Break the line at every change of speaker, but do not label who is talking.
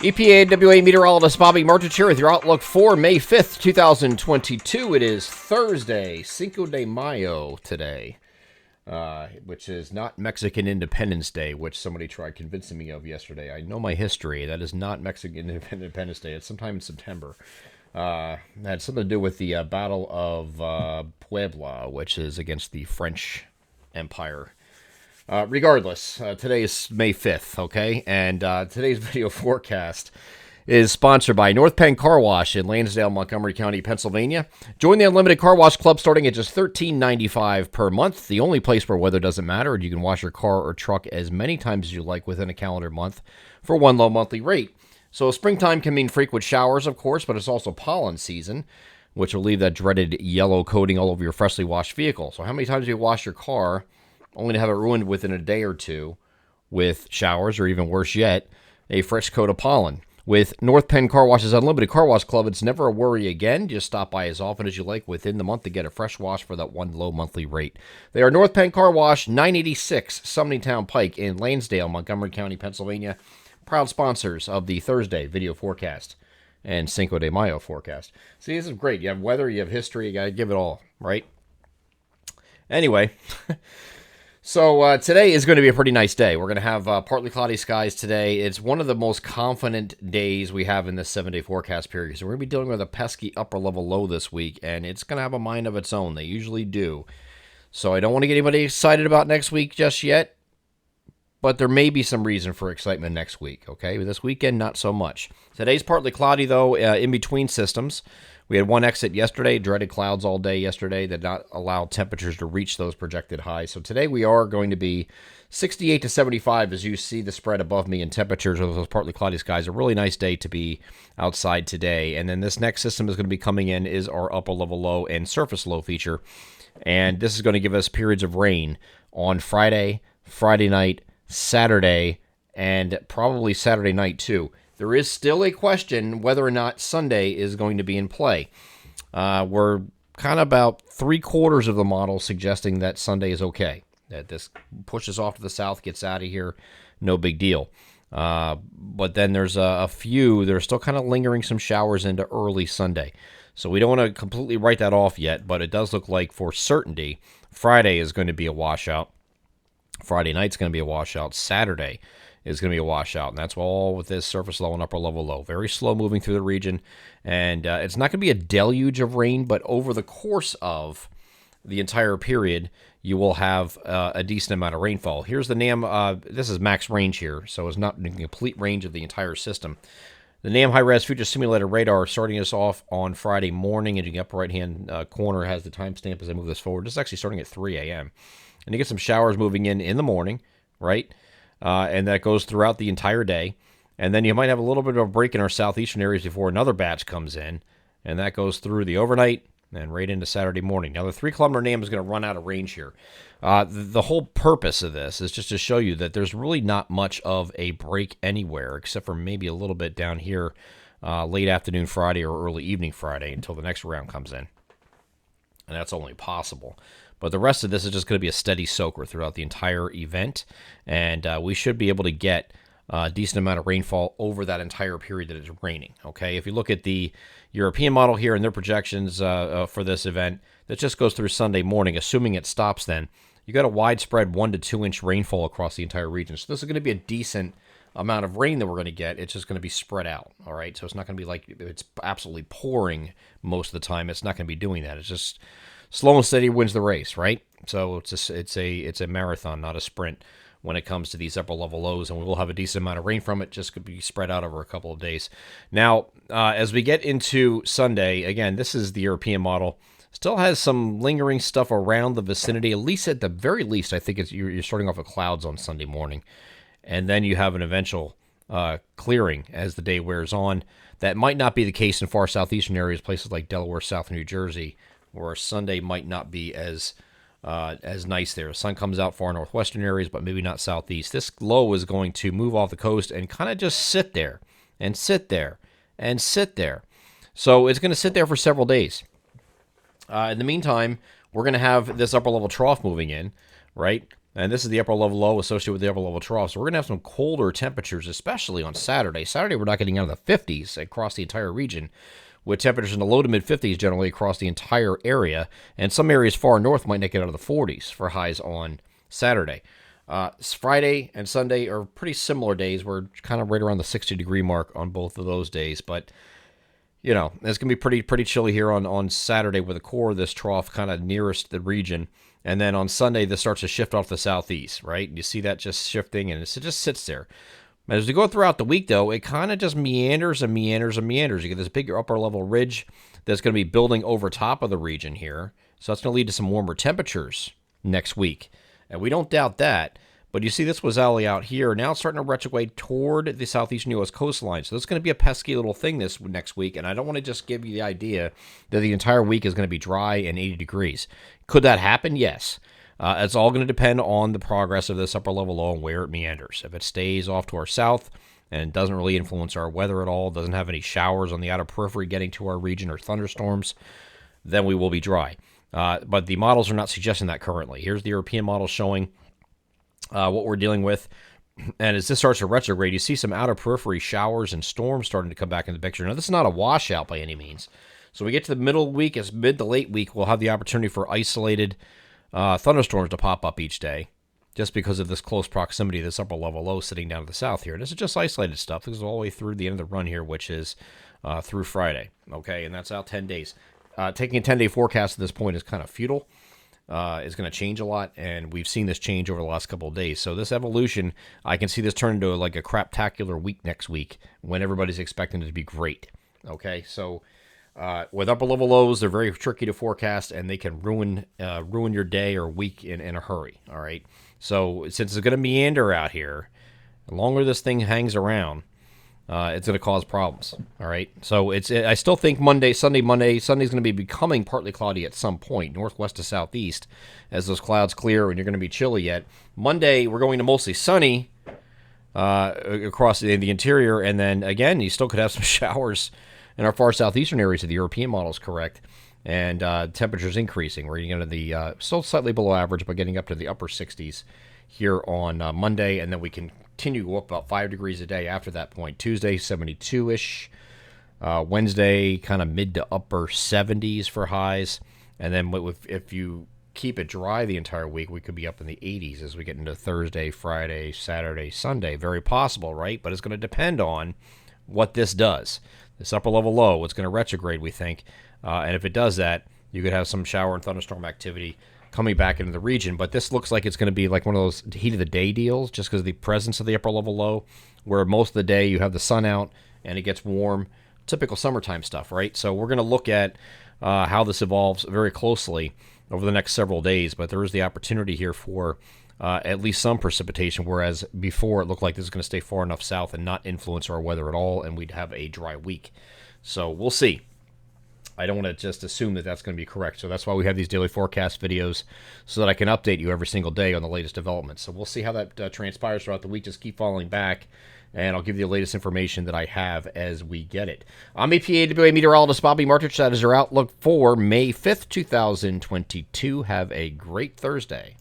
EPAWA meteorologist Bobby Martich here with your outlook for May 5th, 2022. It is Thursday, Cinco de Mayo today, which is not Mexican Independence Day, which somebody tried convincing me of yesterday. I know my history. That is not Mexican Independence Day. It's sometime in September. It had something to do with the Battle of Puebla, which is against the French Empire. Regardless, today is May 5th, okay? And today's video forecast is sponsored by North Penn Car Wash in Lansdale, Montgomery County, Pennsylvania. Join the Unlimited Car Wash Club starting at just $13.95 per month, the only place where weather doesn't matter, and you can wash your car or truck as many times as you like within a calendar month for one low monthly rate. So springtime can mean frequent showers, of course, but it's also pollen season, which will leave that dreaded yellow coating all over your freshly washed vehicle. So how many times do you wash your car only to have it ruined within a day or two with showers, or even worse yet, a fresh coat of pollen? With North Penn Car Wash's Unlimited Car Wash Club, it's never a worry again. Just stop by as often as you like within the month to get a fresh wash for that one low monthly rate. They are North Penn Car Wash, 986 Sumneytown Pike in Lansdale, Montgomery County, Pennsylvania. Proud sponsors of the Thursday video forecast and Cinco de Mayo forecast. See, this is great. You have weather, you have history, you got to give it all, right? Anyway... So today is going to be a pretty nice day. We're going to have partly cloudy skies today. It's one of the most confident days we have in this 7-day forecast period. So we're going to be dealing with a pesky upper-level low this week, and it's going to have a mind of its own. They usually do. So I don't want to get anybody excited about next week just yet, but there may be some reason for excitement next week, okay? This weekend, not so much. Today's partly cloudy, though, in between systems. We had one exit yesterday, dreaded clouds all day yesterday that did not allow temperatures to reach those projected highs. So today we are going to be 68 to 75 as you see the spread above me in temperatures of those partly cloudy skies. A really nice day to be outside today. And then this next system is going to be coming in is our upper level low and surface low feature. And this is going to give us periods of rain on Friday, Friday night, Saturday, and probably Saturday night too. There is still a question whether or not Sunday is going to be in play. We're kind of about 3/4 of the model suggesting that Sunday is okay, that this pushes off to the south, gets out of here, no big deal. But then there's a few that are still kind of lingering some showers into early Sunday. So we don't want to completely write that off yet, but it does look like for certainty Friday is going to be a washout. Friday night's going to be a washout. Saturday is going to be a washout, and that's all with this surface low and upper level low. Very slow moving through the region, and it's not going to be a deluge of rain, but over the course of the entire period, you will have a decent amount of rainfall. Here's the NAM. This is max range here, so it's not in complete range of the entire system. The NAM high-res future simulator radar starting us off on Friday morning, and in the upper right-hand corner has the timestamp as I move this forward. This is actually starting at 3 a.m. And you get some showers moving in the morning, right? And that goes throughout the entire day. And then you might have a little bit of a break in our southeastern areas before another batch comes in. And that goes through the overnight and right into Saturday morning. Now, the 3-kilometer NAM is going to run out of range here. The whole purpose of this is just to show you that there's really not much of a break anywhere, except for maybe a little bit down here late afternoon Friday or early evening Friday until the next round comes in. And that's only possible. But the rest of this is just going to be a steady soaker throughout the entire event, and we should be able to get a decent amount of rainfall over that entire period that it's raining. Okay, if you look at the European model here and their projections for this event, that just goes through Sunday morning, assuming it stops then, you got a widespread 1 to 2 inch rainfall across the entire region. So this is going to be a decent amount of rain that we're going to get. It's just going to be spread out, all right? So it's not going to be like it's absolutely pouring most of the time. It's not going to be doing that. It's just slow and steady wins the race, right? So it's a marathon, not a sprint when it comes to these upper level lows, and we will have a decent amount of rain from it. Just could be spread out over a couple of days. Now, as we get into Sunday, again, this is the European model. Still has some lingering stuff around the vicinity. At least, at the very least, I think you're starting off with clouds on Sunday morning, and then you have an eventual clearing as the day wears on. That might not be the case in far southeastern areas, places like Delaware, South New Jersey, where Sunday might not be as nice there. The sun comes out far northwestern areas, but maybe not southeast. This low is going to move off the coast and kind of just sit there and sit there and sit there. So it's going to sit there for several days. In the meantime, we're going to have this upper level trough moving in, right? And this is the upper level low associated with the upper level trough. So we're going to have some colder temperatures, especially on Saturday. Saturday, we're not getting out of the 50s across the entire region, with temperatures in the low to mid 50s generally across the entire area. And some areas far north might not get out of the 40s for highs on Saturday. Friday and Sunday are pretty similar days. We're kind of right around the 60-degree mark on both of those days. But, you know, it's going to be pretty chilly here on Saturday with the core of this trough kind of nearest the region. And then on Sunday, this starts to shift off the southeast, right? You see that just shifting, and it just sits there. As we go throughout the week, though, it kind of just meanders and meanders and meanders. You get this big upper-level ridge that's going to be building over top of the region here. So that's going to lead to some warmer temperatures next week. And we don't doubt that. But you see this was alley out here. Now it's starting to retrograde toward the southeastern U.S. coastline. So this is going to be a pesky little thing this next week. And I don't want to just give you the idea that the entire week is going to be dry and 80 degrees. Could that happen? Yes. It's all going to depend on the progress of this upper level low and where it meanders. If it stays off to our south and doesn't really influence our weather at all, doesn't have any showers on the outer periphery getting to our region or thunderstorms, then we will be dry. But the models are not suggesting that currently. Here's the European model showing what we're dealing with. And as this starts to retrograde, you see some outer periphery showers and storms starting to come back in the picture. Now, this is not a washout by any means. So we get to the middle week, as mid to late week, we'll have the opportunity for isolated thunderstorms to pop up each day, just because of this close proximity of this upper level low sitting down to the south here. And this is just isolated stuff. This is all the way through the end of the run here, which is through Friday. Okay, and that's out 10 days. Taking a 10-day forecast at this point is kind of futile. Is going to change a lot, and we've seen this change over the last couple of days. So this evolution, I can see this turn into like a craptacular week next week when everybody's expecting it to be great. Okay, so with upper level lows, they're very tricky to forecast, and they can ruin your day or week in a hurry. All right, so since it's going to meander out here, the longer this thing hangs around, it's going to cause problems. All right. So I still think Sunday's going to be becoming partly cloudy at some point, northwest to southeast, as those clouds clear and you're going to be chilly yet. Monday, we're going to mostly sunny across the interior. And then again, you still could have some showers in our far southeastern areas if the European model is correct. And temperatures increasing. We're getting into still slightly below average, but getting up to the upper 60s here on Monday. And then we can continue to go up about 5 degrees a day after that point. Tuesday, 72-ish. Wednesday, kind of mid to upper 70s for highs. And then if you keep it dry the entire week, we could be up in the 80s as we get into Thursday, Friday, Saturday, Sunday. Very possible, right? But it's going to depend on what this does. This upper level low, it's going to retrograde, we think. And if it does that, you could have some shower and thunderstorm activity coming back into the region. But this looks like it's going to be like one of those heat of the day deals, just because of the presence of the upper level low, where most of the day you have the sun out and it gets warm. Typical summertime stuff, right? So we're going to look at how this evolves very closely over the next several days. But there is the opportunity here for at least some precipitation, whereas before it looked like this is going to stay far enough south and not influence our weather at all, and we'd have a dry week. So we'll see. I don't want to just assume that that's going to be correct. So that's why we have these daily forecast videos, so that I can update you every single day on the latest developments. So we'll see how that transpires throughout the week. Just keep following back, and I'll give you the latest information that I have as we get it. I'm EPAWA meteorologist Bobby Martich. That is our outlook for May 5th, 2022. Have a great Thursday.